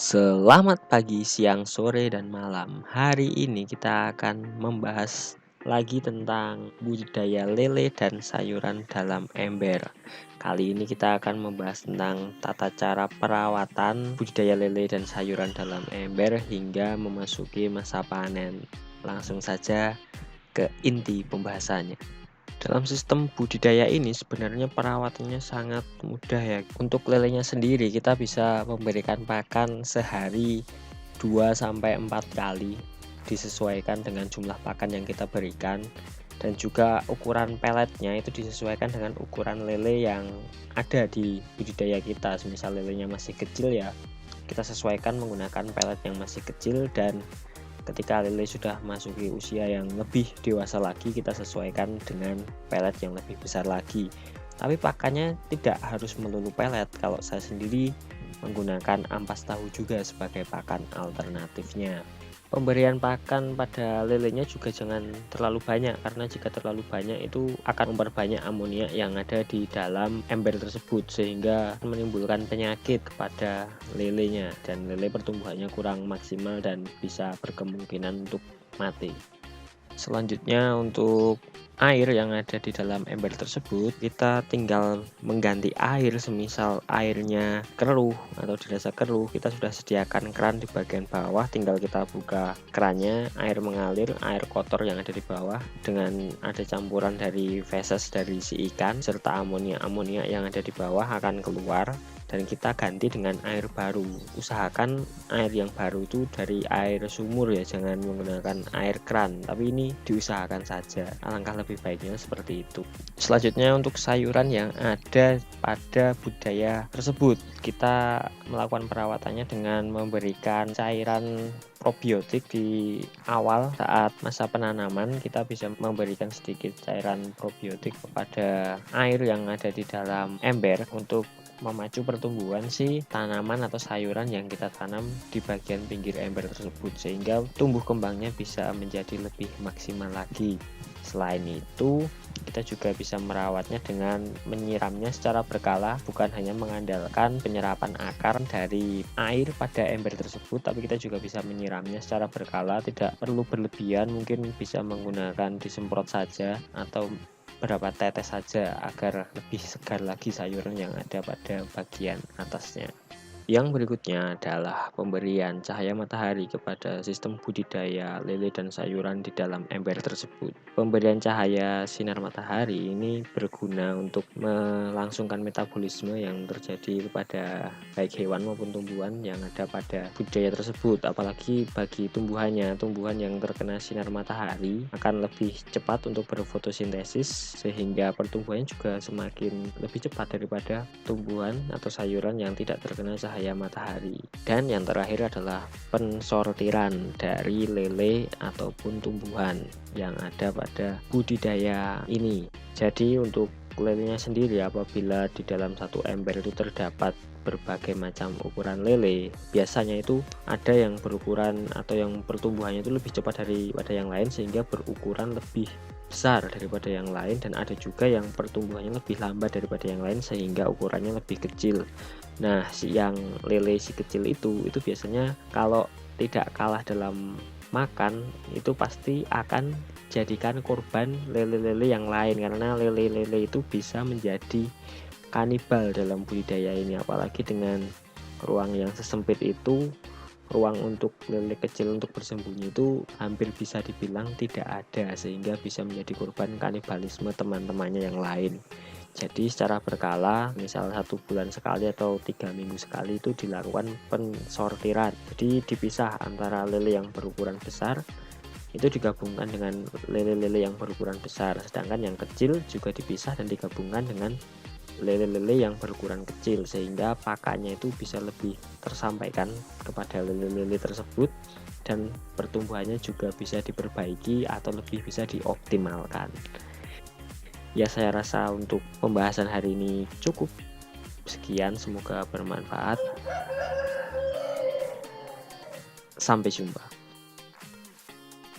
Selamat pagi, siang, sore, dan malam. Hari ini kita akan membahas lagi tentang budidaya lele dan sayuran dalam ember. Kali ini kita akan membahas tentang tata cara perawatan budidaya lele dan sayuran dalam ember hingga memasuki masa panen. Langsung saja ke inti pembahasannya. Dalam sistem budidaya ini sebenarnya perawatannya sangat mudah ya. Untuk lelenya sendiri kita bisa memberikan pakan sehari 2 sampai 4 kali, disesuaikan dengan jumlah pakan yang kita berikan, dan juga ukuran peletnya itu disesuaikan dengan ukuran lele yang ada di budidaya kita. Misal lelenya masih kecil ya, kita sesuaikan menggunakan pelet yang masih kecil, dan ketika lele sudah masuki usia yang lebih dewasa lagi, kita sesuaikan dengan pelet yang lebih besar lagi. Tapi pakannya tidak harus melulu pelet. Kalau saya sendiri menggunakan ampas tahu juga sebagai pakan alternatifnya. Pemberian pakan pada lelenya juga jangan terlalu banyak, karena jika terlalu banyak itu akan memperbanyak amonia yang ada di dalam ember tersebut, sehingga menimbulkan penyakit kepada lelenya dan lele pertumbuhannya kurang maksimal dan bisa berkemungkinan untuk mati. Selanjutnya, untuk air yang ada di dalam ember tersebut, kita tinggal mengganti air. Semisal airnya keruh atau dirasa keruh, kita sudah sediakan keran di bagian bawah, tinggal kita buka kerannya, air mengalir, air kotor yang ada di bawah dengan ada campuran dari feses dari si ikan serta amonia yang ada di bawah akan keluar, dan kita ganti dengan air baru. Usahakan air yang baru itu dari air sumur ya, jangan menggunakan air keran, tapi ini diusahakan saja, alangkah lebih baiknya seperti itu. Selanjutnya, untuk sayuran yang ada pada budidaya tersebut, kita melakukan perawatannya dengan memberikan cairan probiotik di awal saat masa penanaman. Kita bisa memberikan sedikit cairan probiotik kepada air yang ada di dalam ember untuk memacu pertumbuhan si tanaman atau sayuran yang kita tanam di bagian pinggir ember tersebut, sehingga tumbuh kembangnya bisa menjadi lebih maksimal lagi. Selain itu, kita juga bisa merawatnya dengan menyiramnya secara berkala, bukan hanya mengandalkan penyerapan akar dari air pada ember tersebut, tapi kita juga bisa menyiramnya secara berkala, tidak perlu berlebihan, mungkin bisa menggunakan disemprot saja atau berapa tetes saja agar lebih segar lagi sayuran yang ada pada bagian atasnya. Yang berikutnya adalah pemberian cahaya matahari kepada sistem budidaya lele dan sayuran di dalam ember tersebut. Pemberian cahaya sinar matahari ini berguna untuk melangsungkan metabolisme yang terjadi pada baik hewan maupun tumbuhan yang ada pada budidaya tersebut. Apalagi bagi tumbuhan yang terkena sinar matahari akan lebih cepat untuk berfotosintesis, sehingga pertumbuhannya juga semakin lebih cepat daripada tumbuhan atau sayuran yang tidak terkena cahaya matahari. Dan yang terakhir adalah pensortiran dari lele ataupun tumbuhan yang ada pada budidaya ini. Jadi untuk lelenya sendiri, apabila di dalam satu ember itu terdapat berbagai macam ukuran lele, biasanya itu ada yang berukuran atau yang pertumbuhannya itu lebih cepat daripada yang lain sehingga berukuran lebih besar daripada yang lain, dan ada juga yang pertumbuhannya lebih lambat daripada yang lain sehingga ukurannya lebih kecil. Nah, yang lele si kecil itu biasanya kalau tidak kalah dalam makan, itu pasti akan jadikan korban lele-lele yang lain, karena lele-lele itu bisa menjadi kanibal dalam budidaya ini. Apalagi dengan ruang yang sesempit itu, ruang untuk lele kecil untuk bersembunyi itu hampir bisa dibilang tidak ada, sehingga bisa menjadi korban kanibalisme teman-temannya yang lain. Jadi secara berkala, misal 1 bulan sekali atau 3 minggu sekali itu dilakukan pensortiran. Jadi dipisah antara lele yang berukuran besar itu digabungkan dengan lele-lele yang berukuran besar, sedangkan yang kecil juga dipisah dan digabungkan dengan lele-lele yang berukuran kecil, sehingga pakannya itu bisa lebih tersampaikan kepada lele-lele tersebut dan pertumbuhannya juga bisa diperbaiki atau lebih bisa dioptimalkan. Ya, saya rasa untuk pembahasan hari ini cukup sekian, semoga bermanfaat. Sampai jumpa.